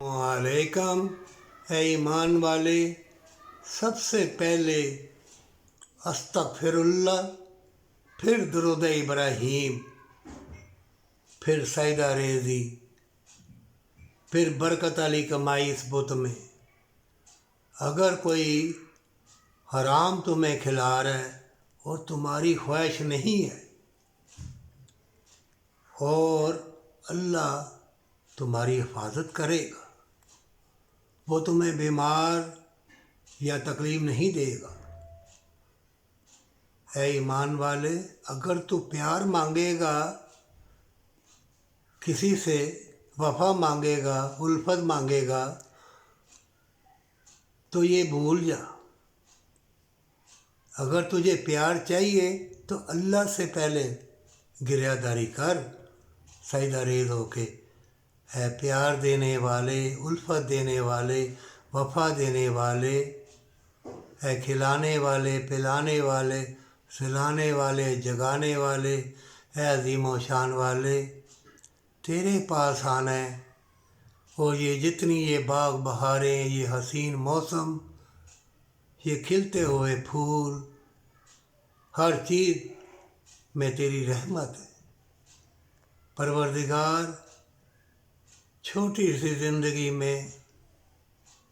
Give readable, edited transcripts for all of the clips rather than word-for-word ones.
वालेकुम। है ईमान वाले, सबसे पहले अस्तगफिरुल्लाह, फिर दुरूद इब्राहीम, फिर सईदा रेज़ी, फिर बरकत अली कमाई इस बुत में। अगर कोई हराम तुम्हें खिला रहा है और तुम्हारी ख्वाहिश नहीं है और अल्लाह तुम्हारी हिफाजत करेगा, वो तुम्हें बीमार या तकलीफ़ नहीं देगा। ऐ ईमान वाले, अगर तू प्यार मांगेगा, किसी से वफ़ा मांगेगा, उल्फत मांगेगा, तो ये भूल जा। अगर तुझे प्यार चाहिए तो अल्लाह से पहले गिरयादारी कर, सईदा रेज़ होके। है प्यार देने वाले, उल्फत देने वाले, वफ़ा देने वाले, है खिलाने वाले, पिलाने वाले, सिलाने वाले, जगाने वाले, है अज़ीम व शान वाले, तेरे पास आना है। और ये जितनी ये बाग बहारें, ये हसीन मौसम, ये खिलते हुए फूल, हर चीज़ में तेरी रहमत है। परवरदिगार, छोटी सी ज़िंदगी में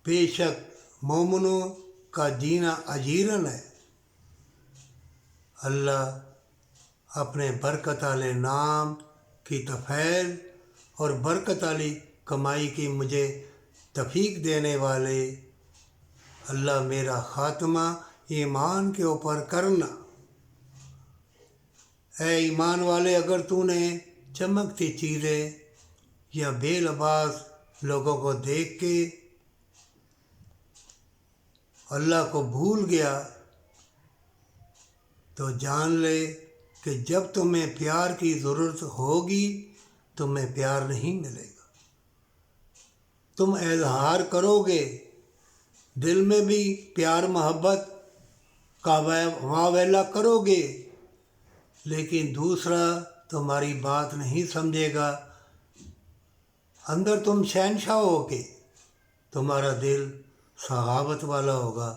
बेशक मोमिनों का जीना अजीरन है। अल्लाह अपने बरकत वाले नाम की तफ़ैल और बरकत वाली कमाई की मुझे तौफ़ीक देने वाले, अल्लाह मेरा ख़ात्मा ईमान के ऊपर करना। ऐ ईमान वाले, अगर तूने चमकती चीज़ें या बेलबास लोगों को देख के अल्लाह को भूल गया, तो जान ले कि जब तुम्हें प्यार की ज़रूरत होगी तुम्हें प्यार नहीं मिलेगा। तुम इज़हार करोगे, दिल में भी प्यार मोहब्बत का वावेला करोगे, लेकिन दूसरा तुम्हारी बात नहीं समझेगा। अंदर तुम शहनशाह होगे, तुम्हारा दिल सहावत वाला होगा,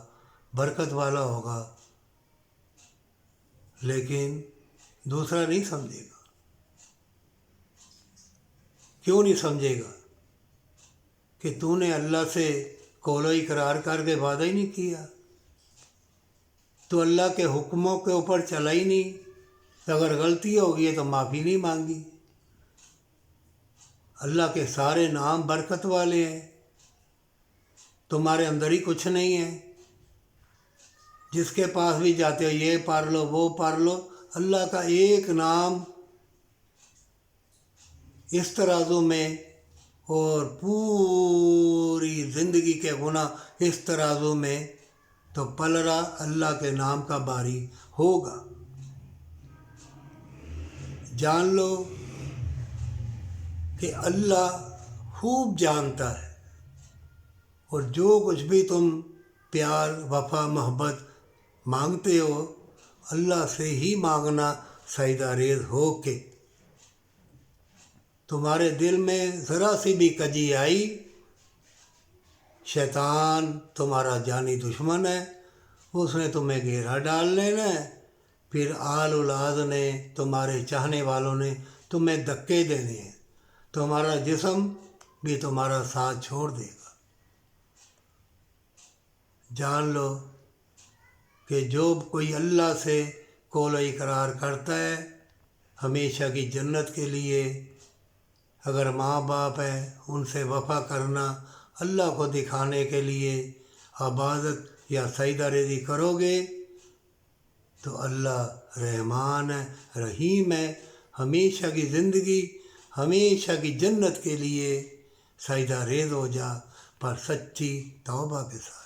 बरकत वाला होगा, लेकिन दूसरा नहीं समझेगा। क्यों नहीं समझेगा? कि तूने अल्लाह से कौलो इकरार करके वादा ही नहीं किया, तो अल्लाह के हुक्मों के ऊपर चला ही नहीं। अगर गलती होगी है तो माफ़ी नहीं मांगी। अल्लाह के सारे नाम बरकत वाले हैं, तुम्हारे अंदर ही कुछ नहीं है। जिसके पास भी जाते हो, ये पढ़ लो, वो पढ़ लो, अल्लाह का एक नाम इस तराजू में और पूरी ज़िंदगी के गुनाह इस तराजू में, तो पलड़ा अल्लाह के नाम का बारी होगा। जान लो कि अल्लाह खूब जानता है, और जो कुछ भी तुम प्यार, वफ़ा, मोहब्बत मांगते हो, अल्लाह से ही मांगना सईदा रेज़ हो के। तुम्हारे दिल में ज़रा सी भी कजी आई, शैतान तुम्हारा जानी दुश्मन है, उसने तुम्हें घेरा डाल लेना है। फिर आल औलाद ने, तुम्हारे चाहने वालों ने तुम्हें धक्के देने हैं, तुम्हारा जिस्म भी तुम्हारा साथ छोड़ देगा। जान लो कि जो कोई अल्लाह से कौल इकरार करता है हमेशा की जन्नत के लिए, अगर माँ बाप है उनसे वफ़ा करना अल्लाह को दिखाने के लिए इबादत या सईदा रेज़ी करोगे, तो अल्लाह रहमान है, रहीम है। हमेशा की ज़िंदगी, हमेशा की जन्नत के लिए सईदा रेज़ हो जा, पर सच्ची तौबा के साथ।